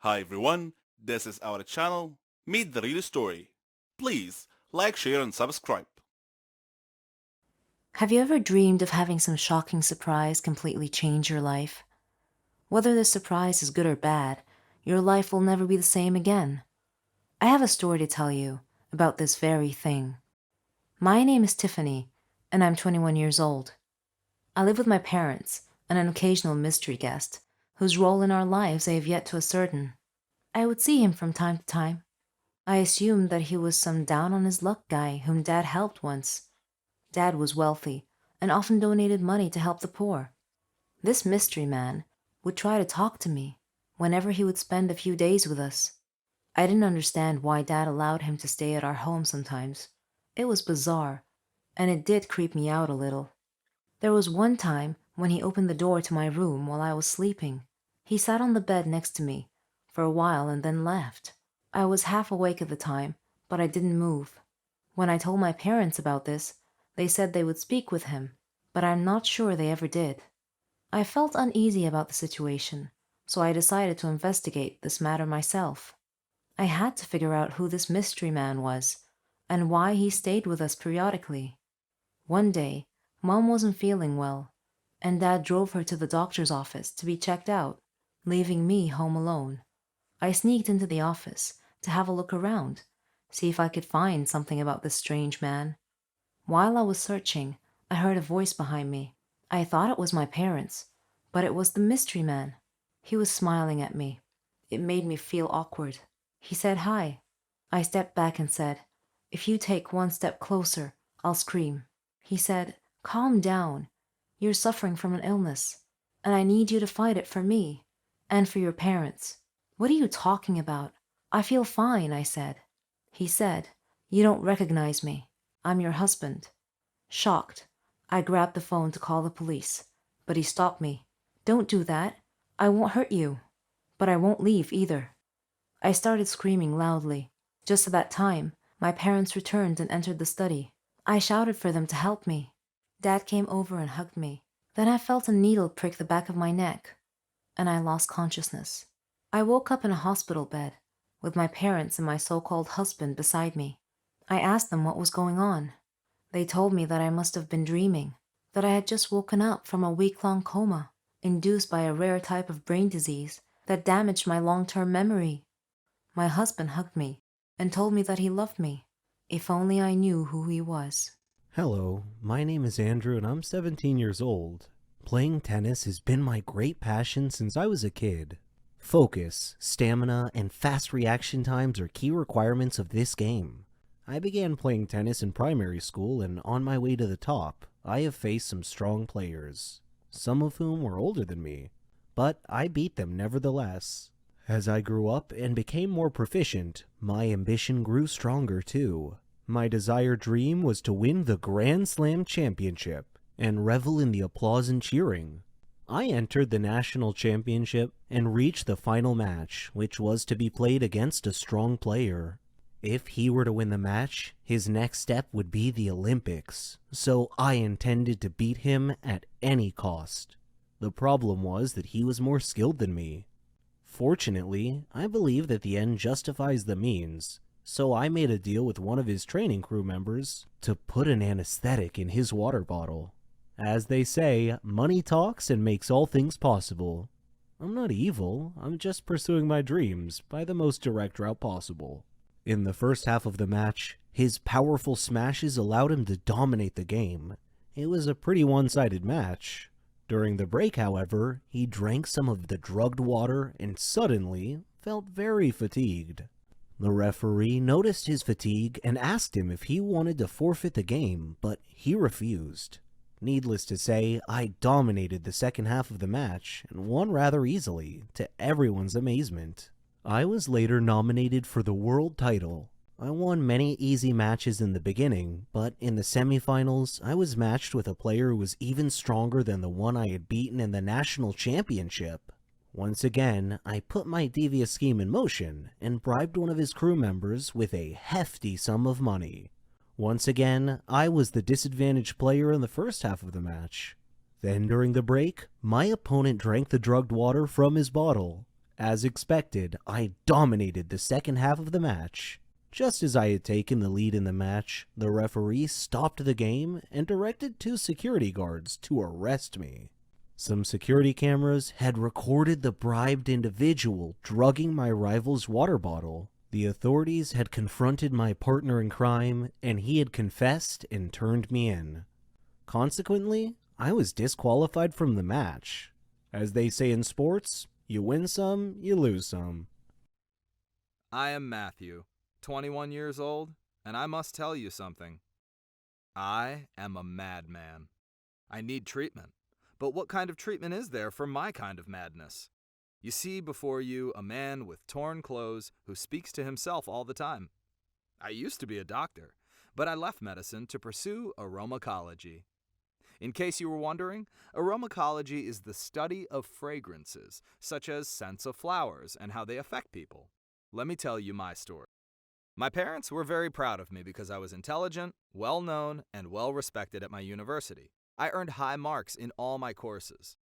Hi everyone, this is our channel, Meet the Real Story. Please like, share and subscribe. Have you ever dreamed of having some shocking surprise completely change your life? Whether the surprise is good or bad, your life will never be the same again. I have a story to tell you about this very thing. My name is Tiffany, and I'm 21 years old. I live with my parents and an occasional mystery guest, whose role in our lives I have yet to ascertain. I would see him from time to time. I assumed that he was some down on his luck guy whom Dad helped once. Dad was wealthy and often donated money to help the poor. This mystery man would try to talk to me whenever he would spend a few days with us. I didn't understand why Dad allowed him to stay at our home sometimes. It was bizarre, and it did creep me out a little. There was one time when he opened the door to my room while I was sleeping. He sat on the bed next to me for a while and then left. I was half awake at the time, but I didn't move. When I told my parents about this, they said they would speak with him, but I'm not sure they ever did. I felt uneasy about the situation, so I decided to investigate this matter myself. I had to figure out who this mystery man was and why he stayed with us periodically. One day, Mom wasn't feeling well, and Dad drove her to the doctor's office to be checked out, leaving me home alone. I sneaked into the office to have a look around, see if I could find something about this strange man. While I was searching, I heard a voice behind me. I thought it was my parents, but it was the mystery man. He was smiling at me. It made me feel awkward. He said hi. I stepped back and said, "If you take one step closer, I'll scream." He said, "Calm down. You're suffering from an illness, and I need you to fight it for me and for your parents." "What are you talking about? I feel fine," I said. He said, "You don't recognize me. I'm your husband." Shocked, I grabbed the phone to call the police, but he stopped me. "Don't do that. I won't hurt you. But I won't leave either." I started screaming loudly. Just at that time, my parents returned and entered the study. I shouted for them to help me. Dad came over and hugged me. Then I felt a needle prick the back of my neck, and I lost consciousness. I woke up in a hospital bed, with my parents and my so-called husband beside me. I asked them what was going on. They told me that I must have been dreaming, that I had just woken up from a week-long coma, induced by a rare type of brain disease that damaged my long-term memory. My husband hugged me and told me that he loved me. If only I knew who he was. Hello, my name is Andrew and I'm 17 years old. Playing tennis has been my great passion since I was a kid. Focus, stamina, and fast reaction times are key requirements of this game. I began playing tennis in primary school, and on my way to the top, I have faced some strong players, some of whom were older than me, but I beat them nevertheless. As I grew up and became more proficient, my ambition grew stronger too. My desired dream was to win the Grand Slam Championship and revel in the applause and cheering. I entered the national championship and reached the final match, which was to be played against a strong player. If he were to win the match, his next step would be the Olympics, so I intended to beat him at any cost. The problem was that he was more skilled than me. Fortunately, I believe that the end justifies the means, so I made a deal with one of his training crew members to put an anesthetic in his water bottle. As they say, money talks and makes all things possible. I'm not evil, I'm just pursuing my dreams by the most direct route possible. In the first half of the match, his powerful smashes allowed him to dominate the game. It was a pretty one-sided match. During the break, however, he drank some of the drugged water and suddenly felt very fatigued. The referee noticed his fatigue and asked him if he wanted to forfeit the game, but he refused. Needless to say, I dominated the second half of the match and won rather easily, to everyone's amazement. I was later nominated for the world title. I won many easy matches in the beginning, but in the semifinals, I was matched with a player who was even stronger than the one I had beaten in the national championship. Once again, I put my devious scheme in motion and bribed one of his crew members with a hefty sum of money. Once again, I was the disadvantaged player in the first half of the match. Then during the break, my opponent drank the drugged water from his bottle. As expected, I dominated the second half of the match. Just as I had taken the lead in the match, the referee stopped the game and directed 2 security guards to arrest me. Some security cameras had recorded the bribed individual drugging my rival's water bottle. The authorities had confronted my partner in crime, and he had confessed and turned me in. Consequently, I was disqualified from the match. As they say in sports, you win some, you lose some. I am Matthew, 21 years old, and I must tell you something. I am a madman. I need treatment. But what kind of treatment is there for my kind of madness? You see before you a man with torn clothes who speaks to himself all the time. I used to be a doctor, but I left medicine to pursue aromatology. In case you were wondering, aromatology is the study of fragrances, such as scents of flowers and how they affect people. Let me tell you my story. My parents were very proud of me because I was intelligent, well-known, and well-respected at my university. I earned high marks in all my courses.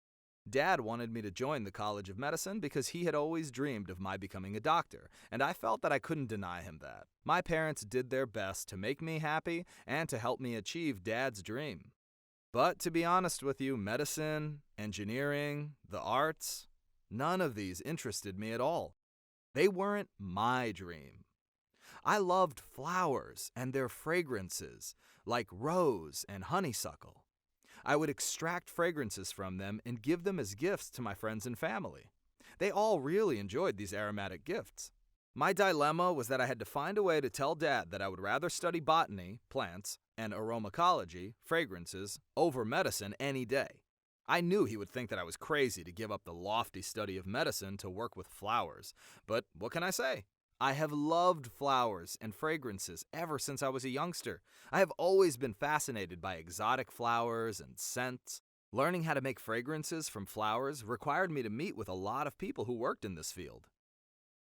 Dad wanted me to join the College of Medicine because he had always dreamed of my becoming a doctor, and I felt that I couldn't deny him that. My parents did their best to make me happy and to help me achieve Dad's dream. But to be honest with you, medicine, engineering, the arts, none of these interested me at all. They weren't my dream. I loved flowers and their fragrances, like rose and honeysuckle. I would extract fragrances from them and give them as gifts to my friends and family. They all really enjoyed these aromatic gifts. My dilemma was that I had to find a way to tell Dad that I would rather study botany, plants, and aromatology, fragrances, over medicine any day. I knew he would think that I was crazy to give up the lofty study of medicine to work with flowers, but what can I say? I have loved flowers and fragrances ever since I was a youngster. I have always been fascinated by exotic flowers and scents. Learning how to make fragrances from flowers required me to meet with a lot of people who worked in this field.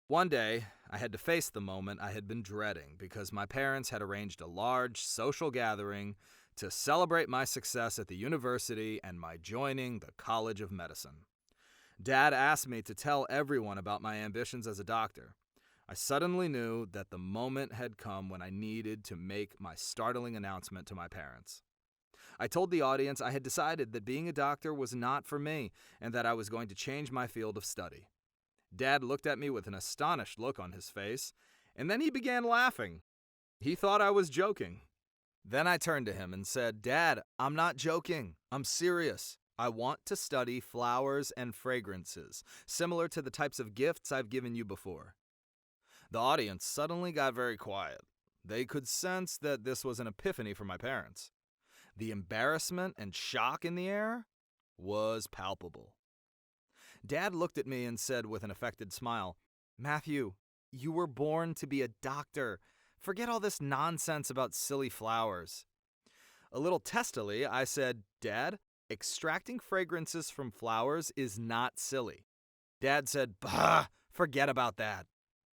One day, I had to face the moment I had been dreading because my parents had arranged a large social gathering to celebrate my success at the university and my joining the College of Medicine. Dad asked me to tell everyone about my ambitions as a doctor. I suddenly knew that the moment had come when I needed to make my startling announcement to my parents. I told the audience I had decided that being a doctor was not for me and that I was going to change my field of study. Dad looked at me with an astonished look on his face, and then he began laughing. He thought I was joking. Then I turned to him and said, "Dad, I'm not joking. I'm serious. I want to study flowers and fragrances, similar to the types of gifts I've given you before." The audience suddenly got very quiet. They could sense that this was an epiphany for my parents. The embarrassment and shock in the air was palpable. Dad looked at me and said with an affected smile, "Matthew, you were born to be a doctor. Forget all this nonsense about silly flowers." A little testily, I said, "Dad, extracting fragrances from flowers is not silly." Dad said, "Bah, forget about that."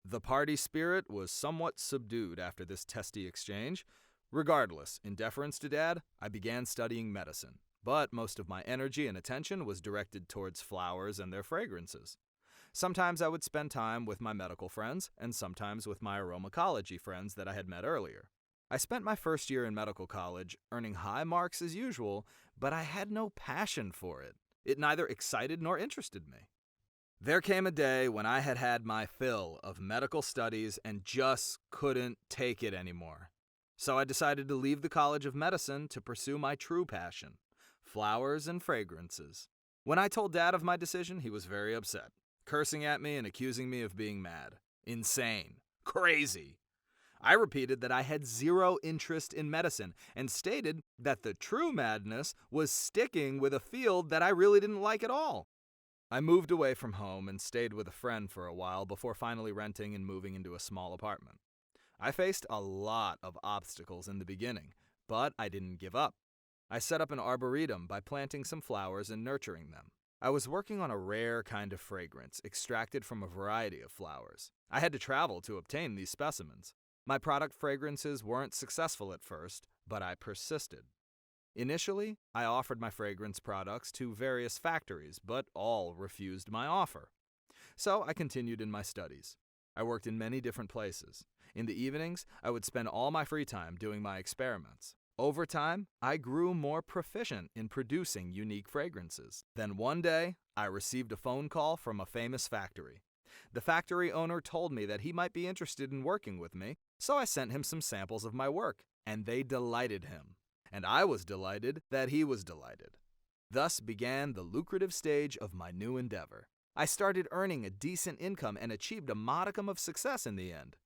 The party spirit was somewhat subdued after this testy exchange. Regardless, in deference to Dad, I began studying medicine, but most of my energy and attention was directed towards flowers and their fragrances. Sometimes I would spend time with my medical friends, and sometimes with my aromatology friends that I had met earlier. I spent my first year in medical college earning high marks as usual, but I had no passion for it. It neither excited nor interested me. There came a day when I had had my fill of medical studies and just couldn't take it anymore. So I decided to leave the College of Medicine to pursue my true passion, flowers and fragrances. When I told Dad of my decision, he was very upset, cursing at me and accusing me of being mad, insane, crazy. I repeated that I had zero interest in medicine and stated that the true madness was sticking with a field that I really didn't like at all. I moved away from home and stayed with a friend for a while before finally renting and moving into a small apartment. I faced a lot of obstacles in the beginning, but I didn't give up. I set up an arboretum by planting some flowers and nurturing them. I was working on a rare kind of fragrance extracted from a variety of flowers. I had to travel to obtain these specimens. My product fragrances weren't successful at first, but I persisted. Initially, I offered my fragrance products to various factories, but all refused my offer. So I continued in my studies. I worked in many different places. In the evenings, I would spend all my free time doing my experiments. Over time, I grew more proficient in producing unique fragrances. Then one day, I received a phone call from a famous factory. The factory owner told me that he might be interested in working with me, so I sent him some samples of my work, and they delighted him. And I was delighted that he was delighted. Thus began the lucrative stage of my new endeavor. I started earning a decent income and achieved a modicum of success in the end.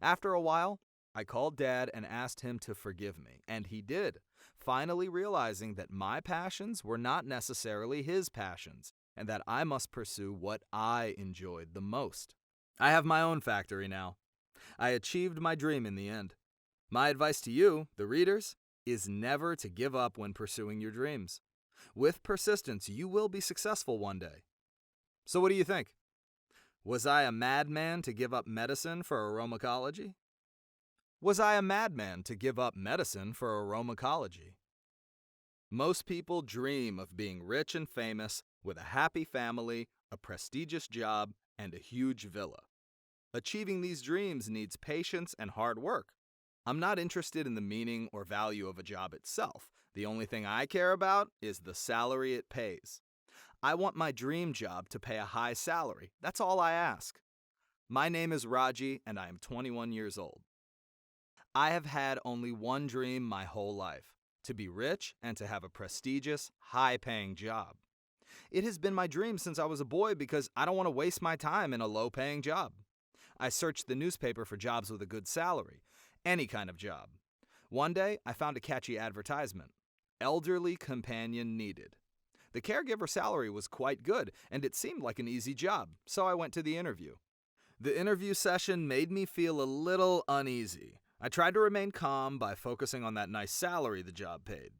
After a while, I called Dad and asked him to forgive me, and he did, finally realizing that my passions were not necessarily his passions, and that I must pursue what I enjoyed the most. I have my own factory now. I achieved my dream in the end. My advice to you, the readers, is never to give up when pursuing your dreams. With persistence, you will be successful one day. So what do you think? Was I a madman to give up medicine for aromatology? Was I a madman to give up medicine for aromatology? Most people dream of being rich and famous with a happy family, a prestigious job, and a huge villa. Achieving these dreams needs patience and hard work. I'm not interested in the meaning or value of a job itself. The only thing I care about is the salary it pays. I want my dream job to pay a high salary. That's all I ask. My name is Raji, and I am 21 years old. I have had only one dream my whole life: to be rich and to have a prestigious, high-paying job. It has been my dream since I was a boy because I don't want to waste my time in a low-paying job. I searched the newspaper for jobs with a good salary, any kind of job. One day, I found a catchy advertisement: elderly companion needed. The caregiver salary was quite good, and it seemed like an easy job, so I went to the interview. The interview session made me feel a little uneasy. I tried to remain calm by focusing on that nice salary the job paid.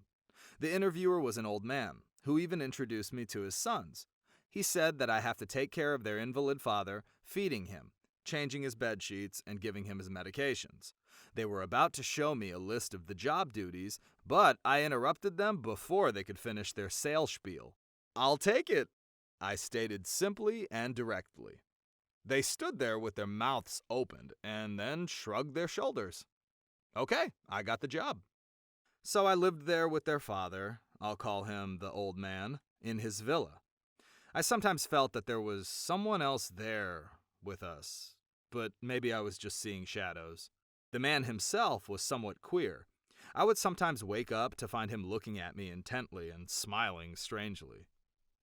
The interviewer was an old man, who even introduced me to his sons. He said that I have to take care of their invalid father, feeding him, changing his bed sheets, and giving him his medications. They were about to show me a list of the job duties, but I interrupted them before they could finish their sales spiel. "I'll take it," I stated simply and directly. They stood there with their mouths opened and then shrugged their shoulders. Okay, I got the job. So I lived there with their father, I'll call him the old man, in his villa. I sometimes felt that there was someone else there with us, but maybe I was just seeing shadows. The man himself was somewhat queer. I would sometimes wake up to find him looking at me intently and smiling strangely.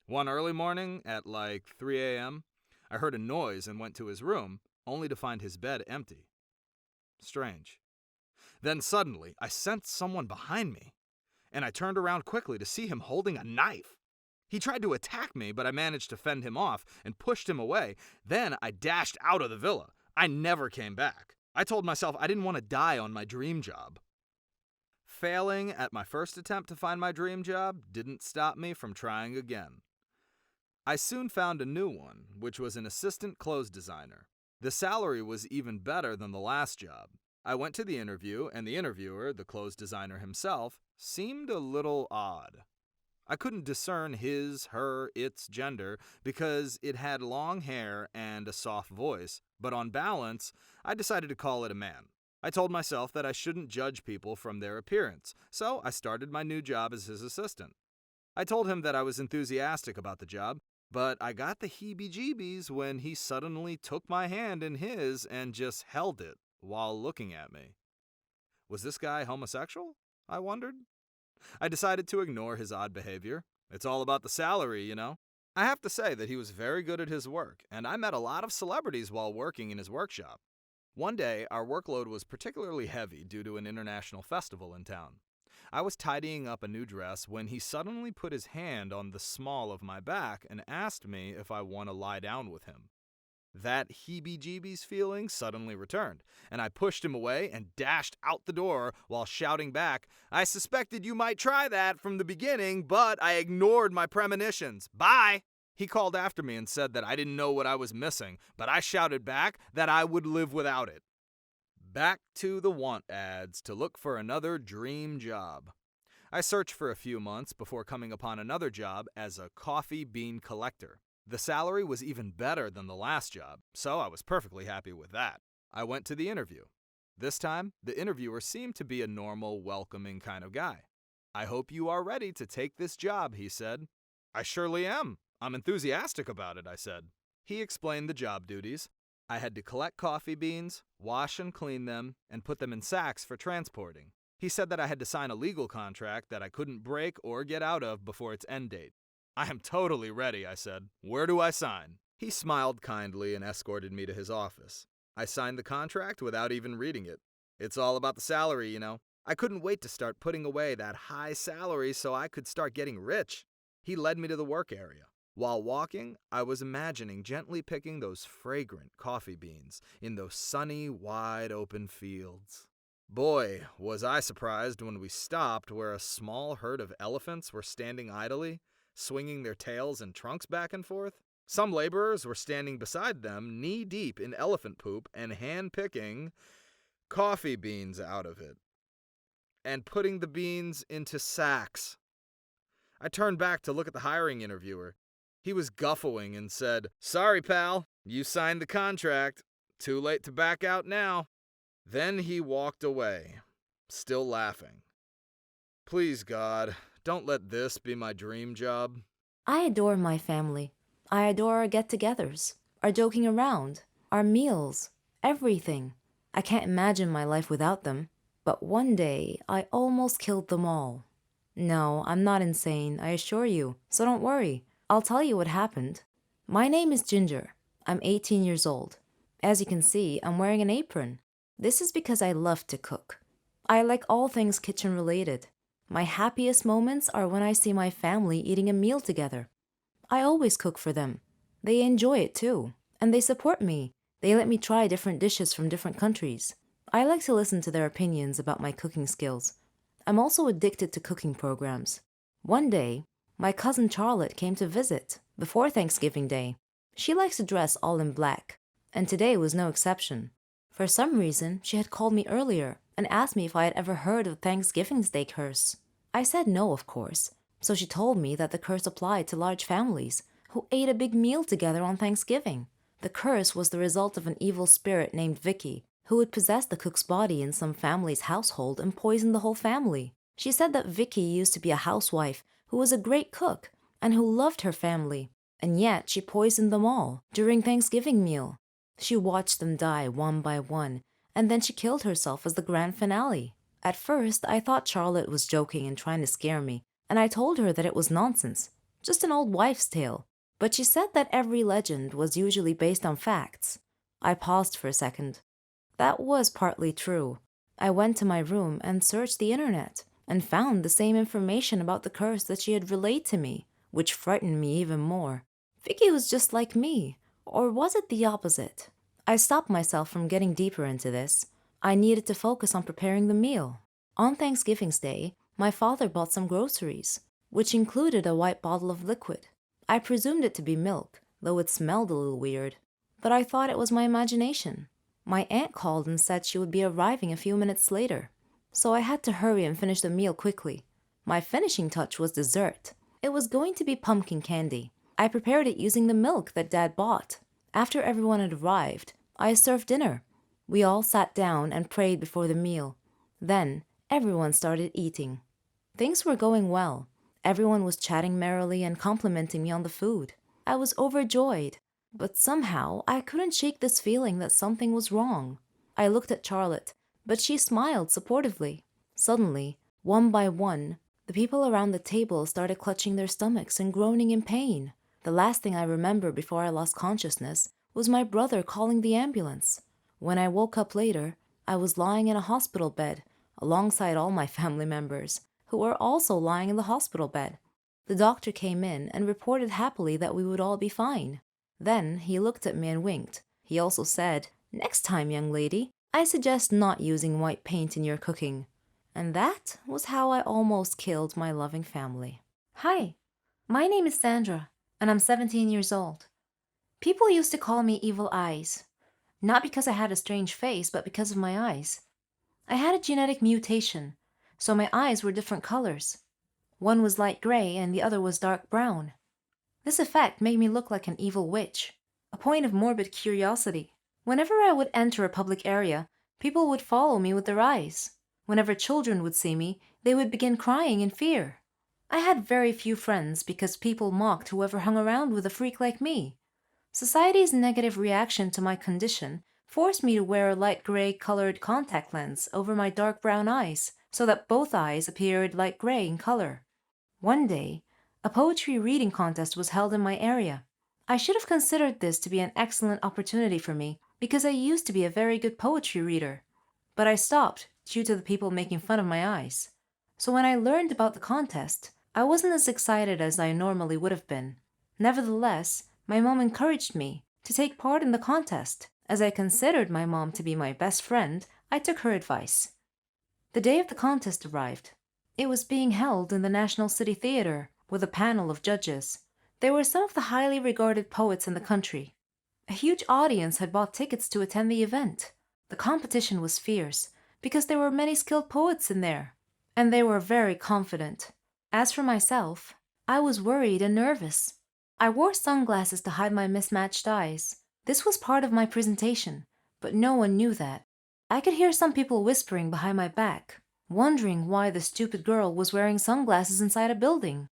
One early morning at like 3 a.m., I heard a noise and went to his room, only to find his bed empty. Strange. Then suddenly, I sensed someone behind me, and I turned around quickly to see him holding a knife. He tried to attack me, but I managed to fend him off and pushed him away. Then I dashed out of the villa. I never came back. I told myself I didn't want to die on my dream job. Failing at my first attempt to find my dream job didn't stop me from trying again. I soon found a new one, which was an assistant clothes designer. The salary was even better than the last job. I went to the interview, and the interviewer, the clothes designer himself, seemed a little odd. I couldn't discern his, her, its gender because it had long hair and a soft voice, but on balance, I decided to call it a man. I told myself that I shouldn't judge people from their appearance, so I started my new job as his assistant. I told him that I was enthusiastic about the job, but I got the heebie-jeebies when he suddenly took my hand in his and just held it while looking at me. Was this guy homosexual? I wondered. I decided to ignore his odd behavior. It's all about the salary, you know. I have to say that he was very good at his work, and I met a lot of celebrities while working in his workshop. One day, our workload was particularly heavy due to an international festival in town. I was tidying up a new dress when he suddenly put his hand on the small of my back and asked me if I want to lie down with him. That heebie-jeebies feeling suddenly returned, and I pushed him away and dashed out the door while shouting back, "I suspected you might try that from the beginning, but I ignored my premonitions. Bye!" He called after me and said that I didn't know what I was missing, but I shouted back that I would live without it. Back to the want ads to look for another dream job. I searched for a few months before coming upon another job as a coffee bean collector. The salary was even better than the last job, so I was perfectly happy with that. I went to the interview. This time, the interviewer seemed to be a normal, welcoming kind of guy. "I hope you are ready to take this job," he said. "I surely am. I'm enthusiastic about it," I said. He explained the job duties. I had to collect coffee beans, wash and clean them, and put them in sacks for transporting. He said that I had to sign a legal contract that I couldn't break or get out of before its end date. "I am totally ready," I said. "Where do I sign?" He smiled kindly and escorted me to his office. I signed the contract without even reading it. It's all about the salary, you know. I couldn't wait to start putting away that high salary so I could start getting rich. He led me to the work area. While walking, I was imagining gently picking those fragrant coffee beans in those sunny, wide open fields. Boy, was I surprised when we stopped where a small herd of elephants were standing idly, swinging their tails and trunks back and forth. Some laborers were standing beside them, knee-deep in elephant poop and hand-picking coffee beans out of it, and putting the beans into sacks. I turned back to look at the hiring interviewer. He was guffawing and said, "Sorry, pal, you signed the contract. Too late to back out now." Then he walked away, still laughing. Please, God, don't let this be my dream job. I adore my family. I adore our get-togethers, our joking around, our meals, everything. I can't imagine my life without them. But one day, I almost killed them all. No, I'm not insane, I assure you, so don't worry. I'll tell you what happened. My name is Ginger. I'm 18 years old. As you can see, I'm wearing an apron. This is because I love to cook. I like all things kitchen-related. My happiest moments are when I see my family eating a meal together. I always cook for them. They enjoy it too, and they support me. They let me try different dishes from different countries. I like to listen to their opinions about my cooking skills. I'm also addicted to cooking programs. One day, my cousin Charlotte came to visit before Thanksgiving Day. She likes to dress all in black, and today was no exception. For some reason, she had called me earlier and asked me if I had ever heard of Thanksgiving's Day curse. I said no, of course. So she told me that the curse applied to large families who ate a big meal together on Thanksgiving. The curse was the result of an evil spirit named Vicky, who had possessed the cook's body in some family's household and poisoned the whole family. She said that Vicky used to be a housewife who was a great cook and who loved her family, and yet she poisoned them all during Thanksgiving meal. She watched them die one by one, and then she killed herself as the grand finale. At first, I thought Charlotte was joking and trying to scare me, and I told her that it was nonsense, just an old wives' tale. But she said that every legend was usually based on facts. I paused for a second. That was partly true. I went to my room and searched the internet and found the same information about the curse that she had relayed to me, which frightened me even more. Vicky was just like me, or was it the opposite? I stopped myself from getting deeper into this. I needed to focus on preparing the meal. On Thanksgiving's Day, my father bought some groceries, which included a white bottle of liquid. I presumed it to be milk, though it smelled a little weird. But I thought it was my imagination. My aunt called and said she would be arriving a few minutes later, so I had to hurry and finish the meal quickly. My finishing touch was dessert. It was going to be pumpkin candy. I prepared it using the milk that Dad bought. After everyone had arrived, I served dinner. We all sat down and prayed before the meal. Then, everyone started eating. Things were going well. Everyone was chatting merrily and complimenting me on the food. I was overjoyed, but somehow I couldn't shake this feeling that something was wrong. I looked at Charlotte, but she smiled supportively. Suddenly, one by one, the people around the table started clutching their stomachs and groaning in pain. The last thing I remember before I lost consciousness was my brother calling the ambulance. When I woke up later, I was lying in a hospital bed alongside all my family members, who were also lying in the hospital bed. The doctor came in and reported happily that we would all be fine. Then he looked at me and winked. He also said, "Next time, young lady, I suggest not using white paint in your cooking." And that was how I almost killed my loving family. Hi, my name is Sandra, and I'm 17 years old. People used to call me Evil Eyes, not because I had a strange face, but because of my eyes. I had a genetic mutation, so my eyes were different colors. One was light gray and the other was dark brown. This effect made me look like an evil witch, a point of morbid curiosity. Whenever I would enter a public area, people would follow me with their eyes. Whenever children would see me, they would begin crying in fear. I had very few friends because people mocked whoever hung around with a freak like me. Society's negative reaction to my condition forced me to wear a light gray colored contact lens over my dark brown eyes so that both eyes appeared light gray in color. One day, a poetry reading contest was held in my area. I should have considered this to be an excellent opportunity for me because I used to be a very good poetry reader. But I stopped due to the people making fun of my eyes. So when I learned about the contest, I wasn't as excited as I normally would have been. Nevertheless, my mom encouraged me to take part in the contest. As I considered my mom to be my best friend, I took her advice. The day of the contest arrived. It was being held in the National City Theater with a panel of judges. They were some of the highly regarded poets in the country. A huge audience had bought tickets to attend the event. The competition was fierce because there were many skilled poets in there, and they were very confident. As for myself, I was worried and nervous. I wore sunglasses to hide my mismatched eyes. This was part of my presentation, but no one knew that. I could hear some people whispering behind my back, wondering why the stupid girl was wearing sunglasses inside a building.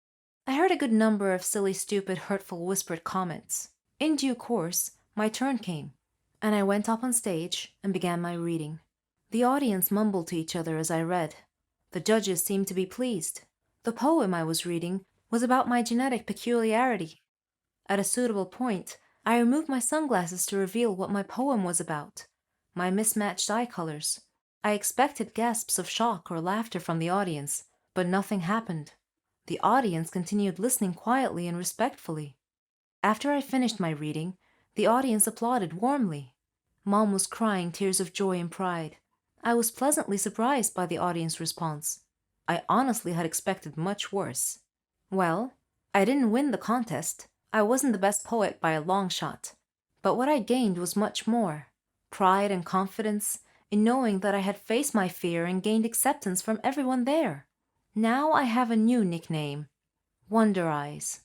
I heard a good number of silly, stupid, hurtful whispered comments. In due course, my turn came, and I went up on stage and began my reading. The audience mumbled to each other as I read. The judges seemed to be pleased. The poem I was reading was about my genetic peculiarity. At a suitable point, I removed my sunglasses to reveal what my poem was about. My mismatched eye colors. I expected gasps of shock or laughter from the audience, but nothing happened. The audience continued listening quietly and respectfully. After I finished my reading, the audience applauded warmly. Mom was crying tears of joy and pride. I was pleasantly surprised by the audience response. I honestly had expected much worse. Well, I didn't win the contest. I wasn't the best poet by a long shot. But what I gained was much more. Pride and confidence in knowing that I had faced my fear and gained acceptance from everyone there. Now I have a new nickname, Wonder Eyes.